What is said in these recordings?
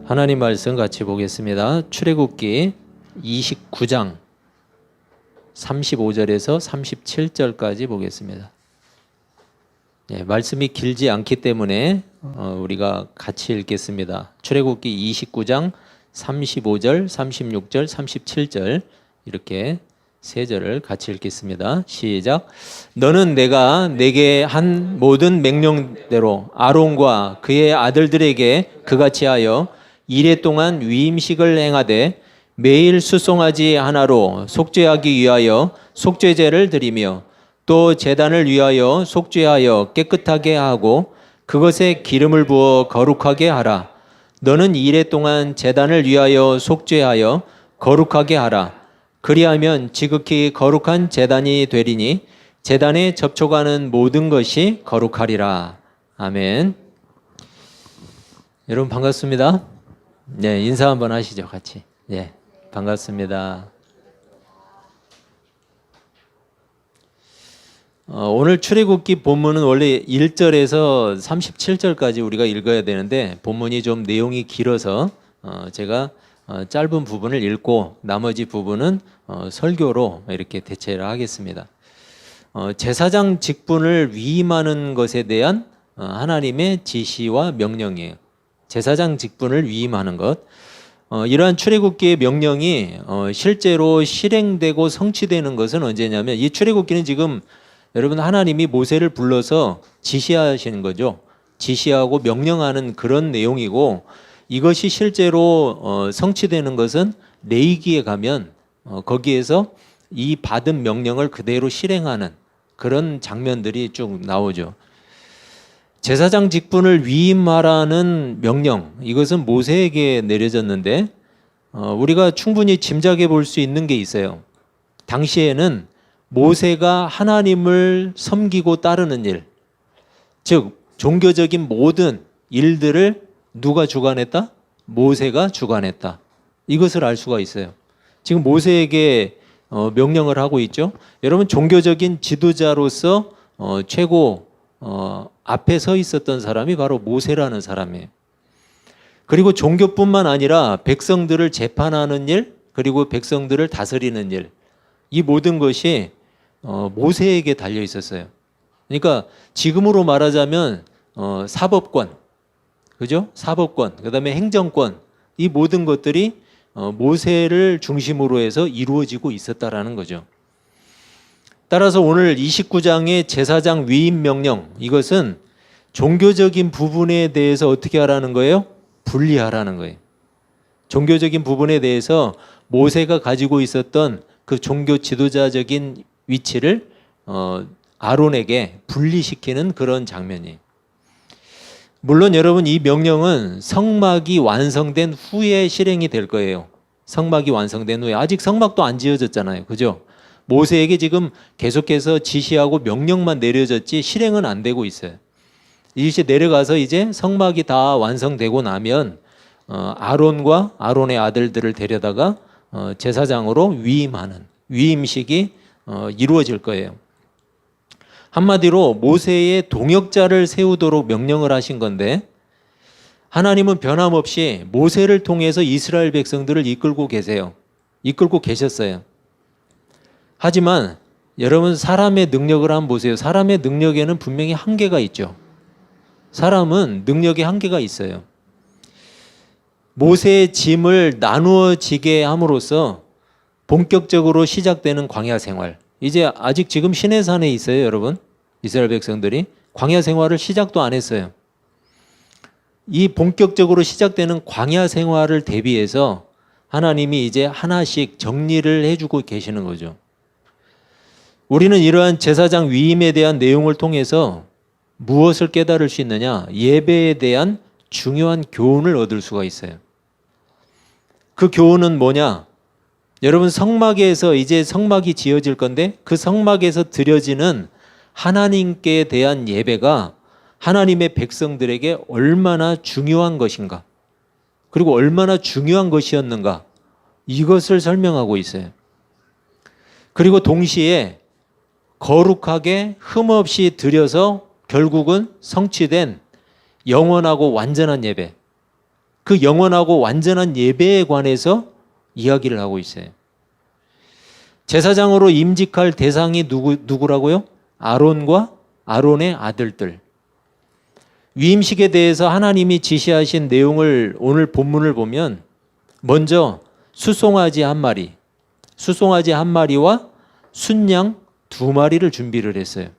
하나님 말씀 같이 보겠습니다. 출애굽기 29장 35절에서 37절까지 보겠습니다. 말씀이 길지 않기 때문에 우리가 같이 읽겠습니다. 출애굽기 29장 35절, 36절, 37절 이렇게 세 절을 같이 읽겠습니다. 시작. 너는 내가 내게 한 모든 명령대로 아론과 그의 아들들에게 그같이 하여 이레 동안 위임식을 행하되 매일 수송아지 하나로 속죄하기 위하여 속죄제를 드리며 또 제단을 위하여 속죄하여 깨끗하게 하고 그것에 기름을 부어 거룩하게 하라. 너는 이레 동안 제단을 위하여 속죄하여 거룩하게 하라. 그리하면 지극히 거룩한 제단이 되리니 제단에 접촉하는 모든 것이 거룩하리라. 아멘. 여러분 반갑습니다. 네, 인사 한번 하시죠, 같이. 네, 반갑습니다. 오늘 출애굽기 본문은 원래 1절에서 37절까지 우리가 읽어야 되는데 본문이 좀 내용이 길어서 제가 짧은 부분을 읽고 나머지 부분은 설교로 이렇게 대체를 하겠습니다. 제사장 직분을 위임하는 것에 대한 하나님의 지시와 명령이에요. 제사장 직분을 위임하는 것. 이러한 출애굽기의 명령이 실제로 실행되고 성취되는 것은 언제냐면 이 출애굽기는 지금 여러분 하나님이 모세를 불러서 지시하시는 거죠. 지시하고 명령하는 그런 내용이고 이것이 실제로 성취되는 것은 레위기에 가면 거기에서 이 받은 명령을 그대로 실행하는 그런 장면들이 쭉 나오죠. 제사장 직분을 위임하라는 명령, 이것은 모세에게 내려졌는데 우리가 충분히 짐작해 볼 수 있는 게 있어요. 당시에는 모세가 하나님을 섬기고 따르는 일, 즉 종교적인 모든 일들을 누가 주관했다? 모세가 주관했다. 이것을 알 수가 있어요. 지금 모세에게 명령을 하고 있죠. 여러분 종교적인 지도자로서 최고 앞에 서 있었던 사람이 바로 모세라는 사람이에요. 그리고 종교뿐만 아니라 백성들을 재판하는 일, 그리고 백성들을 다스리는 일, 이 모든 것이 모세에게 달려 있었어요. 그러니까 지금으로 말하자면 사법권, 그죠? 사법권, 그다음에 행정권, 이 모든 것들이 모세를 중심으로 해서 이루어지고 있었다라는 거죠. 따라서 오늘 29장의 제사장 위임 명령, 이것은 종교적인 부분에 대해서 어떻게 하라는 거예요? 분리하라는 거예요. 종교적인 부분에 대해서 모세가 가지고 있었던 그 종교 지도자적인 위치를 아론에게 분리시키는 그런 장면이에요. 물론 여러분 이 명령은 성막이 완성된 후에 실행이 될 거예요. 성막이 완성된 후에. 아직 성막도 안 지어졌잖아요. 그죠? 모세에게 지금 계속해서 지시하고 명령만 내려졌지 실행은 안 되고 있어요. 이제 내려가서 이제 성막이 다 완성되고 나면 아론과 아론의 아들들을 데려다가 제사장으로 위임하는 위임식이 이루어질 거예요. 한마디로 모세의 동역자를 세우도록 명령을 하신 건데 하나님은 변함없이 모세를 통해서 이스라엘 백성들을 이끌고 계세요. 이끌고 계셨어요. 하지만 여러분 사람의 능력을 한번 보세요. 사람의 능력에는 분명히 한계가 있죠. 사람은 능력에 한계가 있어요. 모세의 짐을 나누어지게 함으로써 본격적으로 시작되는 광야 생활. 이제 아직 지금 시내산에 있어요, 여러분. 이스라엘 백성들이 광야 생활을 시작도 안 했어요. 이 본격적으로 시작되는 광야 생활을 대비해서 하나님이 이제 하나씩 정리를 해주고 계시는 거죠. 우리는 이러한 제사장 위임에 대한 내용을 통해서 무엇을 깨달을 수 있느냐? 예배에 대한 중요한 교훈을 얻을 수가 있어요. 그 교훈은 뭐냐? 여러분 성막에서 이제 성막이 지어질 건데 그 성막에서 드려지는 하나님께 대한 예배가 하나님의 백성들에게 얼마나 중요한 것인가? 그리고 얼마나 중요한 것이었는가? 이것을 설명하고 있어요. 그리고 동시에 거룩하게 흠없이 드려서 결국은 성취된 영원하고 완전한 예배, 그 영원하고 완전한 예배에 관해서 이야기를 하고 있어요. 제사장으로 임직할 대상이 누구라고요? 아론과 아론의 아들들. 위임식에 대해서 하나님이 지시하신 내용을 오늘 본문을 보면 먼저 수송아지 한 마리와 순양 2마리를 준비를 했어요.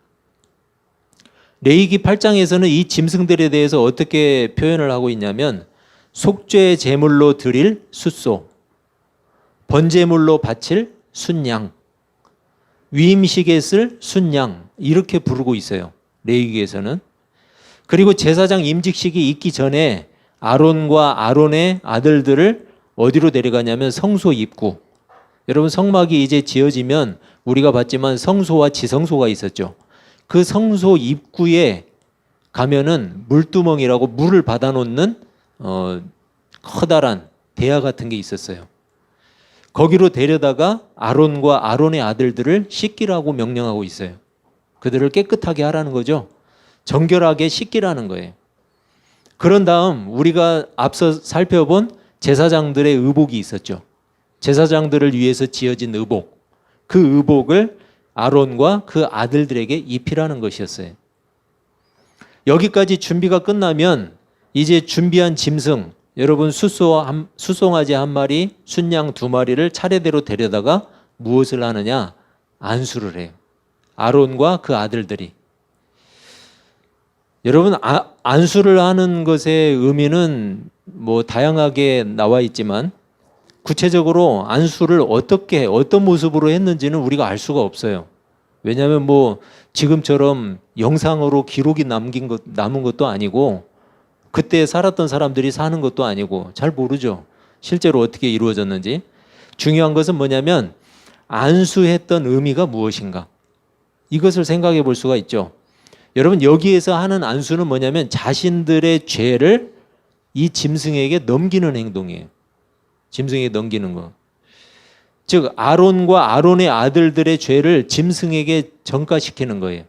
레위기 8장에서는 이 짐승들에 대해서 어떻게 표현을 하고 있냐면 속죄 제물로 드릴 숫소, 번제물로 바칠 순양, 위임식에 쓸 순양 이렇게 부르고 있어요. 레위기에서는. 그리고 제사장 임직식이 있기 전에 아론과 아론의 아들들을 어디로 데려가냐면 성소 입구. 여러분 성막이 이제 지어지면 우리가 봤지만 성소와 지성소가 있었죠. 그 성소 입구에 가면은 물두멍이라고 물을 받아놓는 커다란 대야 같은 게 있었어요. 거기로 데려다가 아론과 아론의 아들들을 씻기라고 명령하고 있어요. 그들을 깨끗하게 하라는 거죠. 정결하게 씻기라는 거예요. 그런 다음 우리가 앞서 살펴본 제사장들의 의복이 있었죠. 제사장들을 위해서 지어진 의복. 그 의복을 아론과 그 아들들에게 입히라는 것이었어요. 여기까지 준비가 끝나면 이제 준비한 짐승, 여러분 수송아지 1마리, 순양 2마리를 차례대로 데려다가 무엇을 하느냐? 안수를 해요. 아론과 그 아들들이. 여러분 안수를 하는 것의 의미는 뭐 다양하게 나와 있지만 구체적으로 안수를 어떤 모습으로 했는지는 우리가 알 수가 없어요. 왜냐하면 뭐 지금처럼 영상으로 기록이 남은 것도 아니고 그때 살았던 사람들이 사는 것도 아니고 잘 모르죠. 실제로 어떻게 이루어졌는지. 중요한 것은 뭐냐면 안수했던 의미가 무엇인가. 이것을 생각해 볼 수가 있죠. 여러분 여기에서 하는 안수는 뭐냐면 자신들의 죄를 이 짐승에게 넘기는 행동이에요. 짐승에게 넘기는 거. 즉 아론과 아론의 아들들의 죄를 짐승에게 전가시키는 거예요.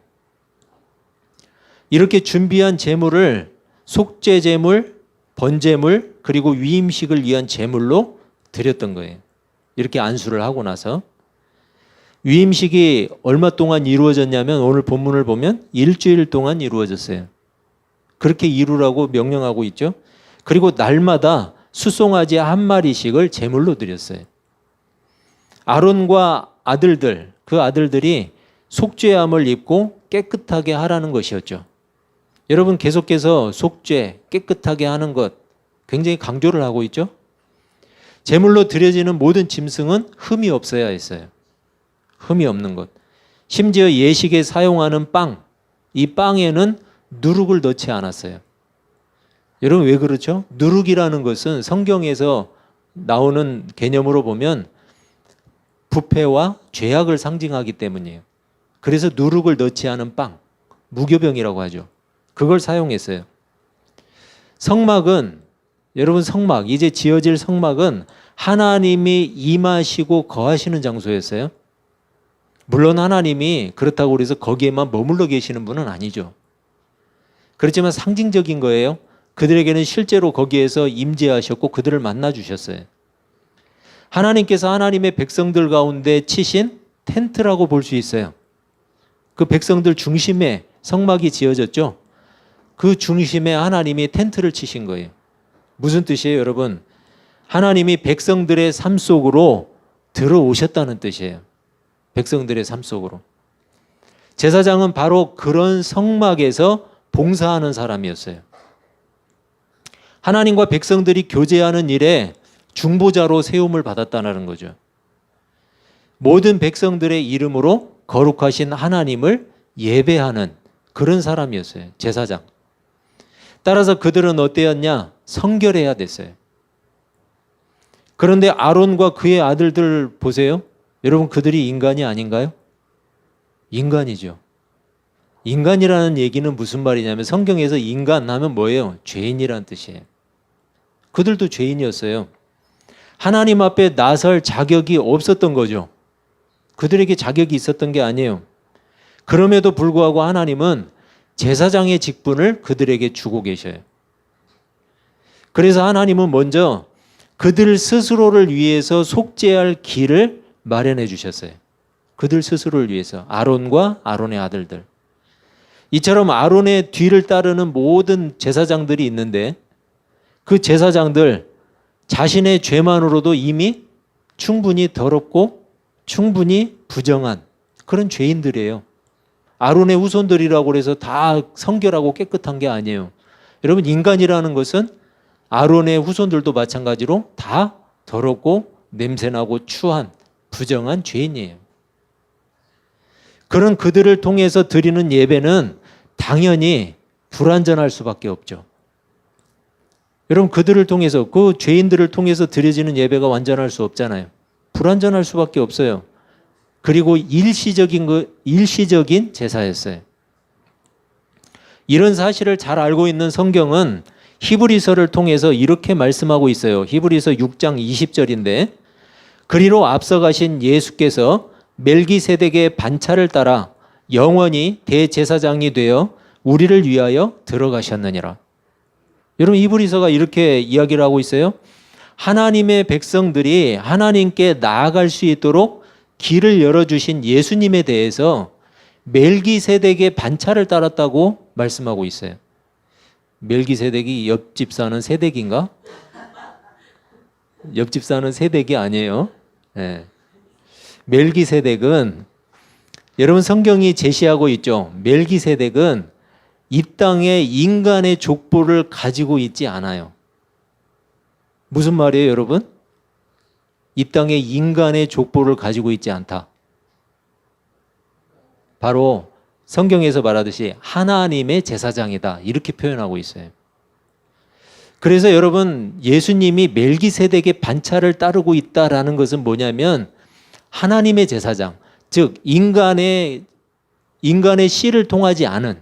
이렇게 준비한 제물을 속죄 제물, 번제물, 그리고 위임식을 위한 제물로 드렸던 거예요. 이렇게 안수를 하고 나서 위임식이 얼마 동안 이루어졌냐면 오늘 본문을 보면 일주일 동안 이루어졌어요. 그렇게 이루라고 명령하고 있죠. 그리고 날마다 수송아지 1마리씩을 제물로 드렸어요. 아론과 아들들, 그 아들들이 속죄함을 입고 깨끗하게 하라는 것이었죠. 여러분 계속해서 속죄, 깨끗하게 하는 것 굉장히 강조를 하고 있죠. 제물로 드려지는 모든 짐승은 흠이 없어야 했어요. 흠이 없는 것. 심지어 예식에 사용하는 빵, 이 빵에는 누룩을 넣지 않았어요. 여러분 왜 그렇죠? 누룩이라는 것은 성경에서 나오는 개념으로 보면 부패와 죄악을 상징하기 때문이에요. 그래서 누룩을 넣지 않은 빵, 무교병이라고 하죠. 그걸 사용했어요. 성막은 여러분 성막, 이제 지어질 성막은 하나님이 임하시고 거하시는 장소였어요. 물론 하나님이 그렇다고 그래서 거기에만 머물러 계시는 분은 아니죠. 그렇지만 상징적인 거예요. 그들에게는 실제로 거기에서 임재하셨고 그들을 만나 주셨어요. 하나님께서 하나님의 백성들 가운데 치신 텐트라고 볼 수 있어요. 그 백성들 중심에 성막이 지어졌죠. 그 중심에 하나님이 텐트를 치신 거예요. 무슨 뜻이에요, 여러분? 하나님이 백성들의 삶 속으로 들어오셨다는 뜻이에요. 백성들의 삶 속으로. 제사장은 바로 그런 성막에서 봉사하는 사람이었어요. 하나님과 백성들이 교제하는 일에 중보자로 세움을 받았다는 거죠. 모든 백성들의 이름으로 거룩하신 하나님을 예배하는 그런 사람이었어요. 제사장. 따라서 그들은 어때였냐? 성결해야 됐어요. 그런데 아론과 그의 아들들 보세요. 여러분 그들이 인간이 아닌가요? 인간이죠. 인간이라는 얘기는 무슨 말이냐면 성경에서 인간 하면 뭐예요? 죄인이라는 뜻이에요. 그들도 죄인이었어요. 하나님 앞에 나설 자격이 없었던 거죠. 그들에게 자격이 있었던 게 아니에요. 그럼에도 불구하고 하나님은 제사장의 직분을 그들에게 주고 계셔요. 그래서 하나님은 먼저 그들 스스로를 위해서 속죄할 길을 마련해 주셨어요. 그들 스스로를 위해서. 아론과 아론의 아들들. 이처럼 아론의 뒤를 따르는 모든 제사장들이 있는데 그 제사장들 자신의 죄만으로도 이미 충분히 더럽고 충분히 부정한 그런 죄인들이에요. 아론의 후손들이라고 해서 다 성결하고 깨끗한 게 아니에요. 여러분, 인간이라는 것은 아론의 후손들도 마찬가지로 다 더럽고 냄새나고 추한 부정한 죄인이에요. 그런 그들을 통해서 드리는 예배는 당연히 불완전할 수밖에 없죠. 여러분, 그들을 통해서, 그 죄인들을 통해서 드려지는 예배가 완전할 수 없잖아요. 불완전할 수밖에 없어요. 그리고 일시적인 제사였어요. 이런 사실을 잘 알고 있는 성경은 히브리서를 통해서 이렇게 말씀하고 있어요. 히브리서 6장 20절인데, 그리로 앞서가신 예수께서 멜기세덱의 반차를 따라 영원히 대제사장이 되어 우리를 위하여 들어가셨느니라. 여러분, 히브리서가 이렇게 이야기를 하고 있어요. 하나님의 백성들이 하나님께 나아갈 수 있도록 길을 열어주신 예수님에 대해서 멜기세덱의 반차를 따랐다고 말씀하고 있어요. 멜기세덱이 옆집 사는 세덱인가? 옆집 사는 세덱이 아니에요. 네. 멜기세덱은, 여러분, 성경이 제시하고 있죠. 멜기세덱은 이 땅에 인간의 족보를 가지고 있지 않아요. 무슨 말이에요, 여러분? 이 땅에 인간의 족보를 가지고 있지 않다. 바로 성경에서 말하듯이 하나님의 제사장이다, 이렇게 표현하고 있어요. 그래서 여러분, 예수님이 멜기세덱의 반차를 따르고 있다라는 것은 뭐냐면 하나님의 제사장, 즉 인간의 씨를 통하지 않은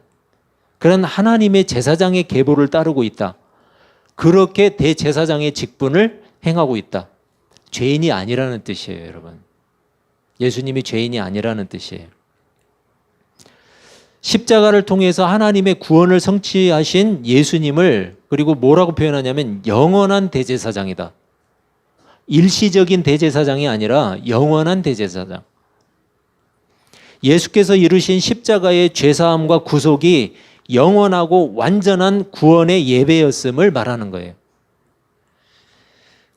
그런 하나님의 제사장의 계보를 따르고 있다. 그렇게 대제사장의 직분을 행하고 있다. 죄인이 아니라는 뜻이에요, 여러분. 예수님이 죄인이 아니라는 뜻이에요. 십자가를 통해서 하나님의 구원을 성취하신 예수님을, 그리고 뭐라고 표현하냐면 영원한 대제사장이다. 일시적인 대제사장이 아니라 영원한 대제사장. 예수께서 이루신 십자가의 죄사함과 구속이 영원하고 완전한 구원의 예배였음을 말하는 거예요.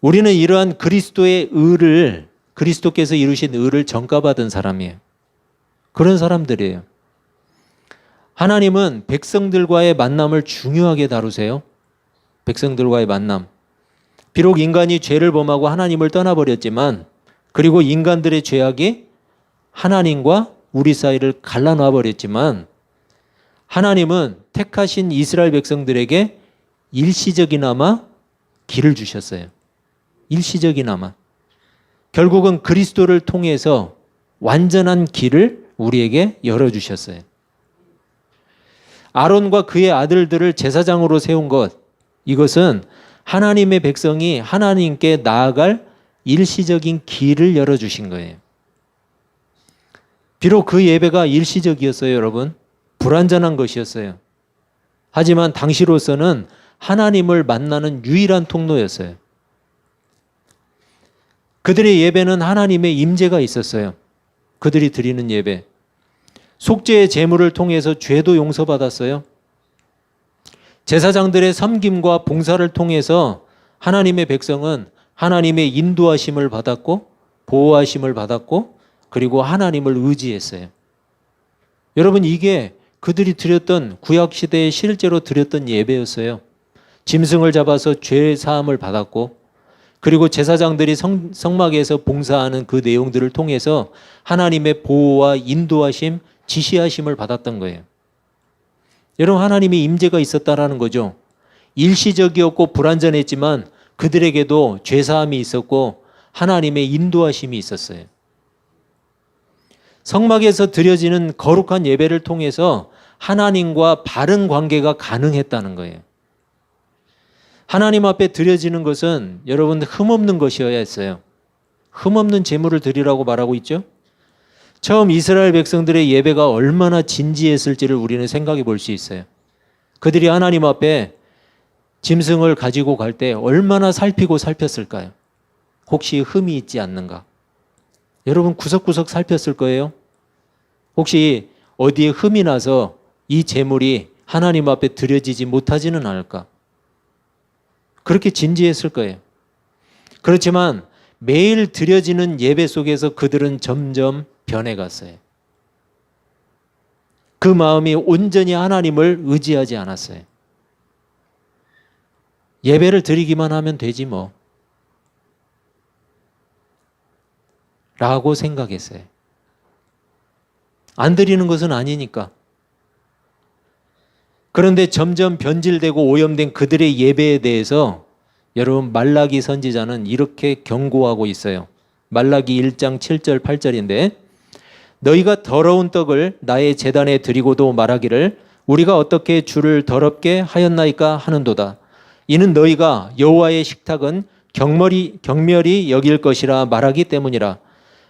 우리는 이러한 그리스도의 의를, 그리스도께서 이루신 의를 전가받은 사람이에요. 그런 사람들이에요. 하나님은 백성들과의 만남을 중요하게 다루세요. 백성들과의 만남. 비록 인간이 죄를 범하고 하나님을 떠나버렸지만, 그리고 인간들의 죄악이 하나님과 우리 사이를 갈라놔 버렸지만, 하나님은 택하신 이스라엘 백성들에게 일시적이나마 길을 주셨어요. 일시적이나마. 결국은 그리스도를 통해서 완전한 길을 우리에게 열어주셨어요. 아론과 그의 아들들을 제사장으로 세운 것, 이것은 하나님의 백성이 하나님께 나아갈 일시적인 길을 열어주신 거예요. 비록 그 예배가 일시적이었어요, 여러분. 불완전한 것이었어요. 하지만 당시로서는 하나님을 만나는 유일한 통로였어요. 그들의 예배는 하나님의 임재가 있었어요. 그들이 드리는 예배. 속죄의 제물을 통해서 죄도 용서받았어요. 제사장들의 섬김과 봉사를 통해서 하나님의 백성은 하나님의 인도하심을 받았고 보호하심을 받았고 그리고 하나님을 의지했어요. 여러분, 이게 그들이 드렸던, 구약시대에 실제로 드렸던 예배였어요. 짐승을 잡아서 죄 사함을 받았고, 그리고 제사장들이 성막에서 봉사하는 그 내용들을 통해서 하나님의 보호와 인도하심, 지시하심을 받았던 거예요. 여러분, 하나님의 임재가 있었다라는 거죠. 일시적이었고 불완전했지만 그들에게도 죄사함이 있었고 하나님의 인도하심이 있었어요. 성막에서 드려지는 거룩한 예배를 통해서 하나님과 바른 관계가 가능했다는 거예요. 하나님 앞에 드려지는 것은 여러분 흠없는 것이어야 했어요. 흠없는 제물을 드리라고 말하고 있죠. 처음 이스라엘 백성들의 예배가 얼마나 진지했을지를 우리는 생각해 볼 수 있어요. 그들이 하나님 앞에 짐승을 가지고 갈 때 얼마나 살피고 살폈을까요? 혹시 흠이 있지 않는가? 여러분 구석구석 살폈을 거예요. 혹시 어디에 흠이 나서 이 제물이 하나님 앞에 드려지지 못하지는 않을까? 그렇게 진지했을 거예요. 그렇지만 매일 드려지는 예배 속에서 그들은 점점 변해갔어요. 그 마음이 온전히 하나님을 의지하지 않았어요. 예배를 드리기만 하면 되지 뭐 라고 생각했어요. 안 드리는 것은 아니니까. 그런데 점점 변질되고 오염된 그들의 예배에 대해서 여러분 말라기 선지자는 이렇게 경고하고 있어요. 말라기 1장 7절 8절인데 너희가 더러운 떡을 나의 제단에 드리고도 말하기를 우리가 어떻게 주를 더럽게 하였나이까 하는도다. 이는 너희가 여호와의 식탁은 경멸이 여길 것이라 말하기 때문이라.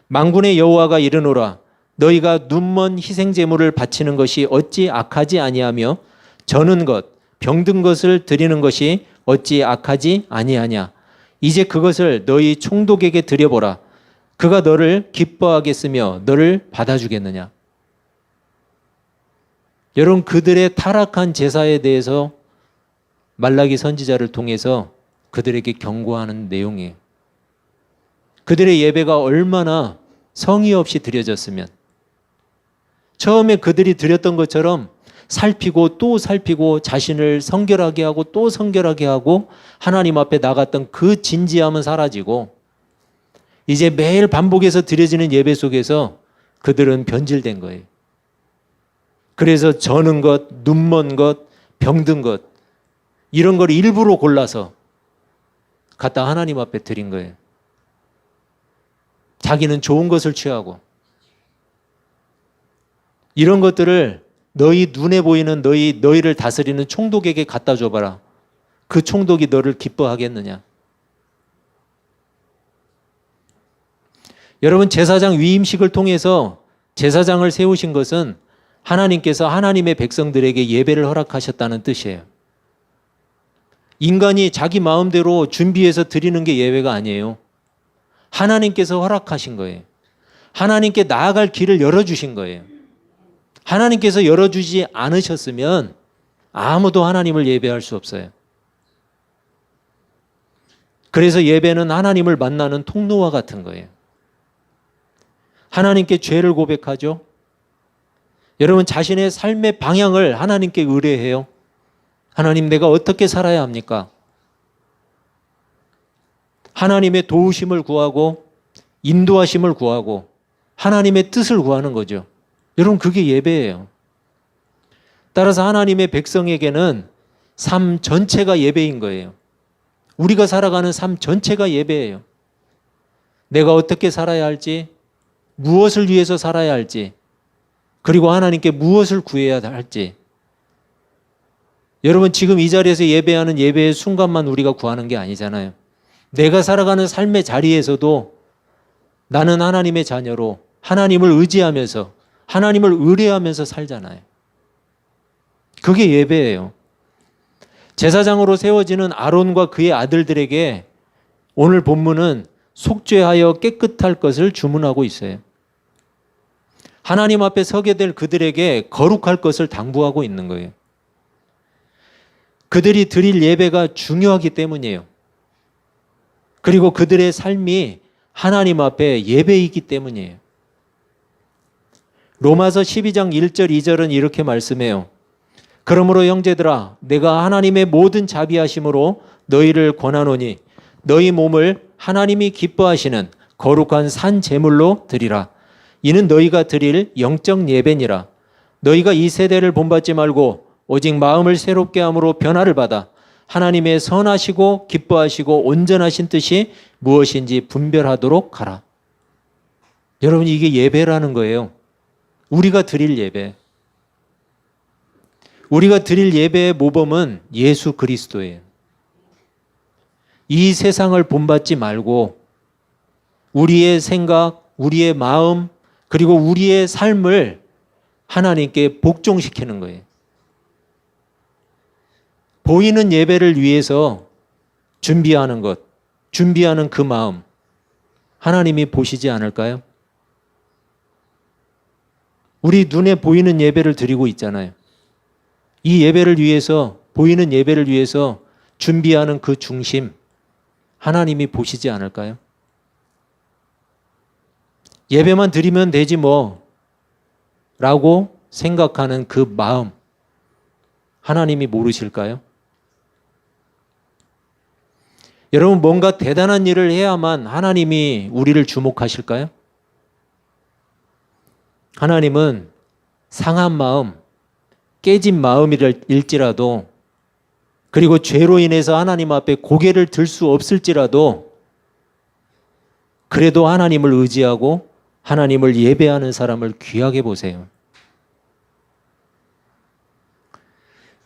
만군의 여호와가 이르노라. 너희가 눈먼 희생 제물을 바치는 것이 어찌 악하지 아니하며 저는 것 병든 것을 드리는 것이 어찌 악하지 아니하냐. 이제 그것을 너희 총독에게 드려보라. 그가 너를 기뻐하겠으며 너를 받아주겠느냐. 여러분 그들의 타락한 제사에 대해서 말라기 선지자를 통해서 그들에게 경고하는 내용이에요. 그들의 예배가 얼마나 성의 없이 드려졌으면 처음에 그들이 드렸던 것처럼 살피고 또 살피고 자신을 성결하게 하고 또 성결하게 하고 하나님 앞에 나갔던 그 진지함은 사라지고 이제 매일 반복해서 드려지는 예배 속에서 그들은 변질된 거예요. 그래서 저는 것, 눈먼 것, 병든 것 이런 걸 일부러 골라서 갖다 하나님 앞에 드린 거예요. 자기는 좋은 것을 취하고 이런 것들을 너희 눈에 보이는 너희를 다스리는 총독에게 갖다 줘봐라. 그 총독이 너를 기뻐하겠느냐. 여러분 제사장 위임식을 통해서 제사장을 세우신 것은 하나님께서 하나님의 백성들에게 예배를 허락하셨다는 뜻이에요. 인간이 자기 마음대로 준비해서 드리는 게 예배가 아니에요. 하나님께서 허락하신 거예요. 하나님께 나아갈 길을 열어주신 거예요. 하나님께서 열어주지 않으셨으면 아무도 하나님을 예배할 수 없어요. 그래서 예배는 하나님을 만나는 통로와 같은 거예요. 하나님께 죄를 고백하죠. 여러분 자신의 삶의 방향을 하나님께 의뢰해요. 하나님 내가 어떻게 살아야 합니까? 하나님의 도우심을 구하고 인도하심을 구하고 하나님의 뜻을 구하는 거죠. 여러분 그게 예배예요. 따라서 하나님의 백성에게는 삶 전체가 예배인 거예요. 우리가 살아가는 삶 전체가 예배예요. 내가 어떻게 살아야 할지, 무엇을 위해서 살아야 할지, 그리고 하나님께 무엇을 구해야 할지. 여러분 지금 이 자리에서 예배하는 예배의 순간만 우리가 구하는 게 아니잖아요. 내가 살아가는 삶의 자리에서도 나는 하나님의 자녀로 하나님을 의지하면서 하나님을 의뢰하면서 살잖아요. 그게 예배예요. 제사장으로 세워지는 아론과 그의 아들들에게 오늘 본문은 속죄하여 깨끗할 것을 주문하고 있어요. 하나님 앞에 서게 될 그들에게 거룩할 것을 당부하고 있는 거예요. 그들이 드릴 예배가 중요하기 때문이에요. 그리고 그들의 삶이 하나님 앞에 예배이기 때문이에요. 로마서 12장 1절 2절은 이렇게 말씀해요. 그러므로 형제들아 내가 하나님의 모든 자비하심으로 너희를 권하노니 너희 몸을 하나님이 기뻐하시는 거룩한 산 제물로 드리라. 이는 너희가 드릴 영적 예배니라. 너희가 이 세대를 본받지 말고 오직 마음을 새롭게 함으로 변화를 받아 하나님의 선하시고 기뻐하시고 온전하신 뜻이 무엇인지 분별하도록 하라. 여러분 이게 예배라는 거예요. 우리가 드릴 예배. 우리가 드릴 예배의 모범은 예수 그리스도예요. 이 세상을 본받지 말고 우리의 생각, 우리의 마음, 그리고 우리의 삶을 하나님께 복종시키는 거예요. 보이는 예배를 위해서 준비하는 것, 준비하는 그 마음, 하나님이 보시지 않을까요? 우리 눈에 보이는 예배를 드리고 있잖아요. 이 예배를 위해서, 보이는 예배를 위해서 준비하는 그 중심, 하나님이 보시지 않을까요? 예배만 드리면 되지 뭐 라고 생각하는 그 마음, 하나님이 모르실까요? 여러분, 뭔가 대단한 일을 해야만 하나님이 우리를 주목하실까요? 하나님은 상한 마음, 깨진 마음일지라도, 그리고 죄로 인해서 하나님 앞에 고개를 들 수 없을지라도, 그래도 하나님을 의지하고 하나님을 예배하는 사람을 귀하게 보세요.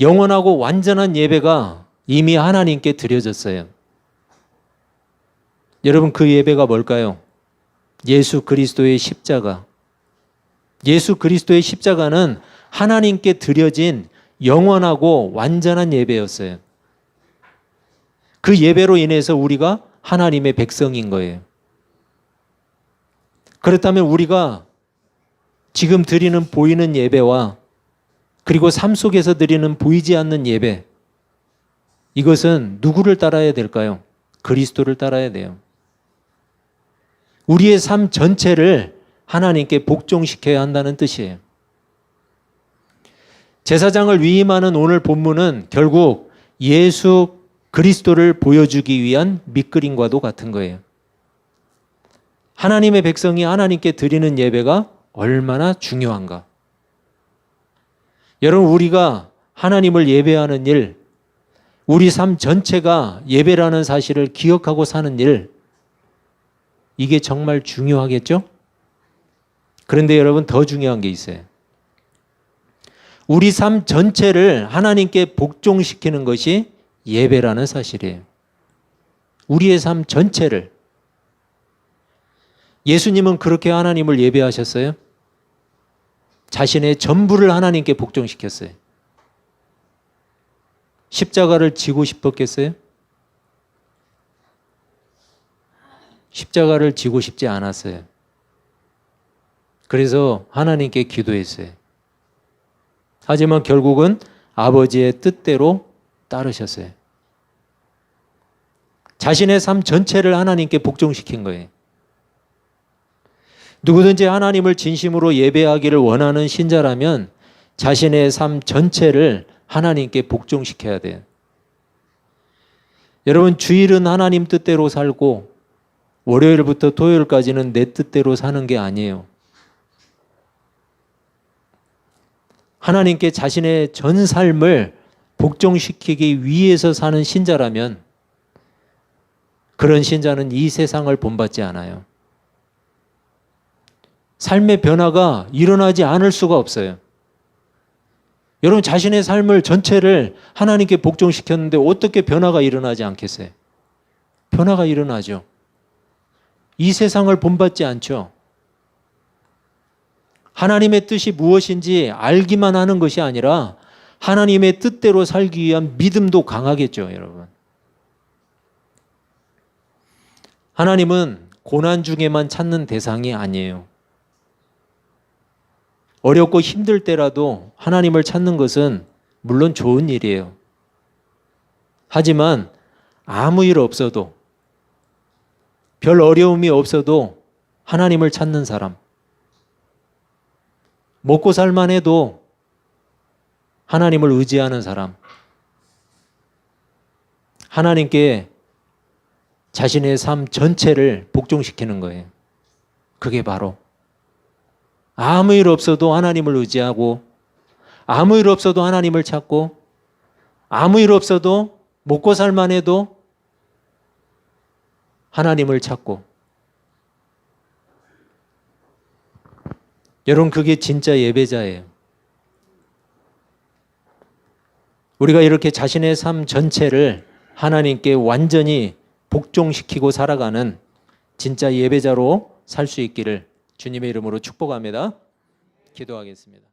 영원하고 완전한 예배가 이미 하나님께 드려졌어요. 여러분, 그 예배가 뭘까요? 예수 그리스도의 십자가. 예수 그리스도의 십자가는 하나님께 드려진 영원하고 완전한 예배였어요. 그 예배로 인해서 우리가 하나님의 백성인 거예요. 그렇다면 우리가 지금 드리는 보이는 예배와 그리고 삶 속에서 드리는 보이지 않는 예배, 이것은 누구를 따라야 될까요? 그리스도를 따라야 돼요. 우리의 삶 전체를 하나님께 복종시켜야 한다는 뜻이에요. 제사장을 위임하는 오늘 본문은 결국 예수 그리스도를 보여주기 위한 밑그림과도 같은 거예요. 하나님의 백성이 하나님께 드리는 예배가 얼마나 중요한가. 여러분, 우리가 하나님을 예배하는 일, 우리 삶 전체가 예배라는 사실을 기억하고 사는 일, 이게 정말 중요하겠죠? 그런데 여러분, 더 중요한 게 있어요. 우리 삶 전체를 하나님께 복종시키는 것이 예배라는 사실이에요. 우리의 삶 전체를. 예수님은 그렇게 하나님을 예배하셨어요? 자신의 전부를 하나님께 복종시켰어요. 십자가를 지고 싶었겠어요? 십자가를 지고 싶지 않았어요. 그래서 하나님께 기도했어요. 하지만 결국은 아버지의 뜻대로 따르셨어요. 자신의 삶 전체를 하나님께 복종시킨 거예요. 누구든지 하나님을 진심으로 예배하기를 원하는 신자라면 자신의 삶 전체를 하나님께 복종시켜야 돼요. 여러분, 주일은 하나님 뜻대로 살고 월요일부터 토요일까지는 내 뜻대로 사는 게 아니에요. 하나님께 자신의 전 삶을 복종시키기 위해서 사는 신자라면 그런 신자는 이 세상을 본받지 않아요. 삶의 변화가 일어나지 않을 수가 없어요. 여러분, 자신의 삶을 전체를 하나님께 복종시켰는데 어떻게 변화가 일어나지 않겠어요? 변화가 일어나죠. 이 세상을 본받지 않죠. 하나님의 뜻이 무엇인지 알기만 하는 것이 아니라 하나님의 뜻대로 살기 위한 믿음도 강하겠죠, 여러분. 하나님은 고난 중에만 찾는 대상이 아니에요. 어렵고 힘들 때라도 하나님을 찾는 것은 물론 좋은 일이에요. 하지만 아무 일 없어도, 별 어려움이 없어도 하나님을 찾는 사람, 먹고 살만 해도 하나님을 의지하는 사람, 하나님께 자신의 삶 전체를 복종시키는 거예요. 그게 바로 아무 일 없어도 하나님을 의지하고, 아무 일 없어도 하나님을 찾고, 아무 일 없어도 먹고 살만 해도 하나님을 찾고. 여러분, 그게 진짜 예배자예요. 우리가 이렇게 자신의 삶 전체를 하나님께 완전히 복종시키고 살아가는 진짜 예배자로 살 수 있기를 주님의 이름으로 축복합니다. 기도하겠습니다.